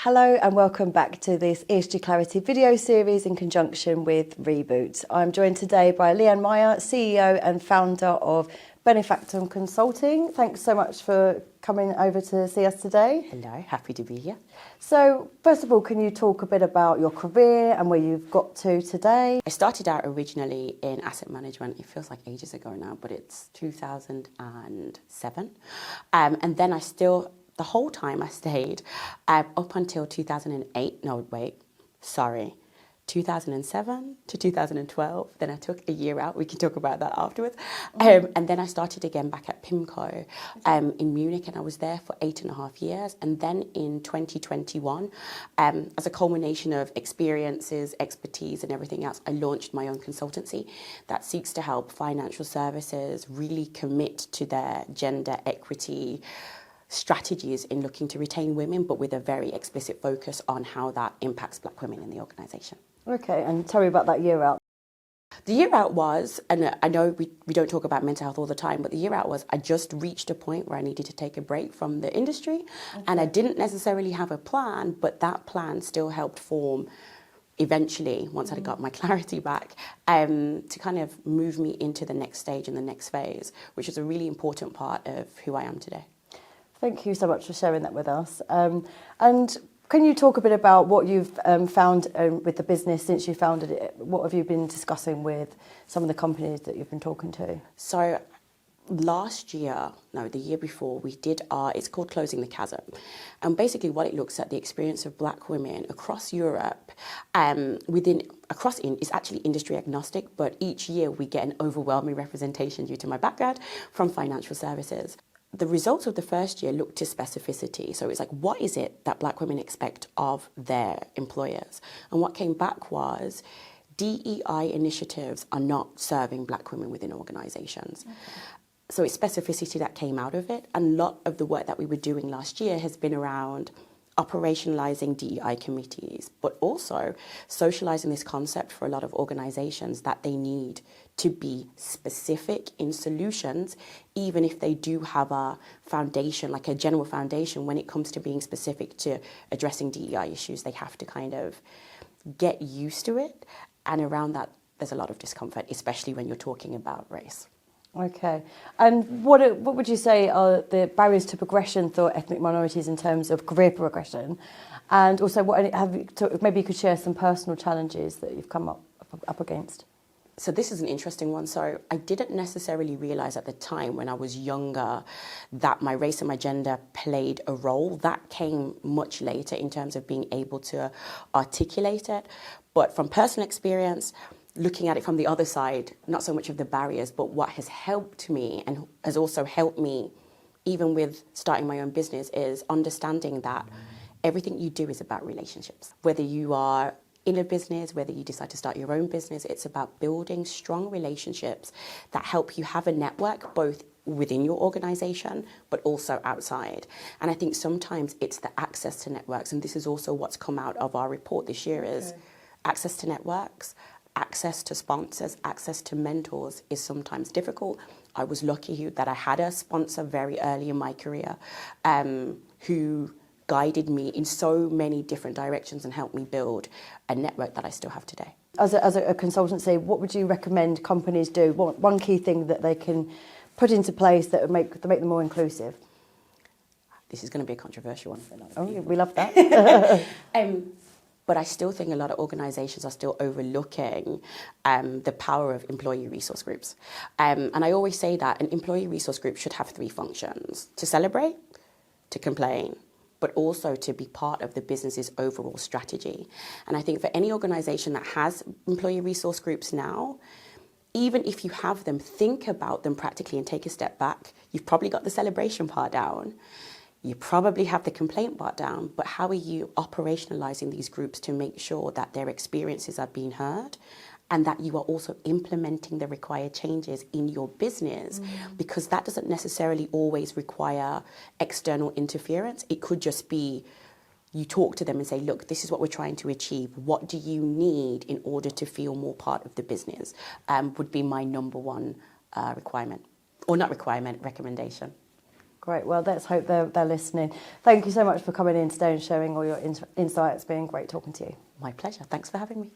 Hello and welcome back to this ESG Clarity video series in conjunction with Reboot. I'm joined today by Leanne Mair, CEO and founder of Benefactum Consulting. Thanks so much for coming over to see us today. Hello, happy to be here. So first of all, can you talk a bit about your career and where you've got to today? I started out originally in asset management. It feels like ages ago now, but it's 2007. And then the whole time I stayed up until 2007 to 2012. Then I took a year out. We can talk about that afterwards. And then I started again back at PIMCO in Munich, and I was there for 8.5 years. And then in 2021, as a culmination of experiences, expertise, and everything else, I launched my own consultancy that seeks to help financial services really commit to their gender equity strategies in looking to retain women, but with a very explicit focus on how that impacts Black women in the organisation. Okay, and tell me about that year out. The year out was, and I know we don't talk about mental health all the time, but the year out was I just reached a point where I needed to take a break from the industry, and I didn't necessarily have a plan, but that plan still helped form eventually, once I got my clarity back, to kind of move me into the next stage and the next phase, which is a really important part of who I am today. Thank you so much for sharing that with us. And can you talk a bit about what you've found with the business since you founded it? What have you been discussing with some of the companies that you've been talking to? So the year before, we did it's called Closing the Chasm. And basically what it looks at, the experience of Black women across Europe, is actually industry agnostic, but each year we get an overwhelming representation due to my background from financial services. The results of the first year looked to specificity. So it's like, what is it that Black women expect of their employers? And what came back was DEI initiatives are not serving Black women within organisations. Okay. So it's specificity that came out of it. And a lot of the work that we were doing last year has been around operationalising DEI committees, but also socialising this concept for a lot of organisations that they need to be specific in solutions, even if they do have a foundation, like a general foundation. When it comes to being specific to addressing DEI issues, they have to kind of get used to it. And around that, there's a lot of discomfort, especially when you're talking about race. Okay. And what would you say are the barriers to progression for ethnic minorities in terms of career progression? And also, maybe you could share some personal challenges that you've come up against? So this is an interesting one. So I didn't necessarily realise at the time when I was younger that my race and my gender played a role. That came much later in terms of being able to articulate it. But from personal experience, looking at it from the other side, not so much of the barriers, but what has helped me and has also helped me, even with starting my own business, is understanding that everything you do is about relationships. Whether you are in a business, whether you decide to start your own business, it's about building strong relationships that help you have a network both within your organisation, but also outside. And I think sometimes it's the access to networks, and this is also what's come out of our report this year, is access to networks, access to sponsors, access to mentors is sometimes difficult. I was lucky that I had a sponsor very early in my career who guided me in so many different directions and helped me build a network that I still have today. As a consultancy, what would you recommend companies do? One key thing that they can put into place that would make them more inclusive? This is going to be a controversial one for a lot of people. We love that. But I still think a lot of organisations are still overlooking the power of employee resource groups. And I always say that an employee resource group should have 3 functions: to celebrate, to complain, but also to be part of the business's overall strategy. And I think for any organisation that has employee resource groups now, even if you have them, think about them practically and take a step back. You've probably got the celebration part down. You probably have the complaint part down, but how are you operationalising these groups to make sure that their experiences are being heard and that you are also implementing the required changes in your business? Because that doesn't necessarily always require external interference. It could just be you talk to them and say, look, this is what we're trying to achieve. What do you need in order to feel more part of the business? Would be my number one requirement. Or not requirement, recommendation. Great. Well, let's hope they're listening. Thank you so much for coming in today and sharing all your insights. It's been great talking to you. My pleasure. Thanks for having me.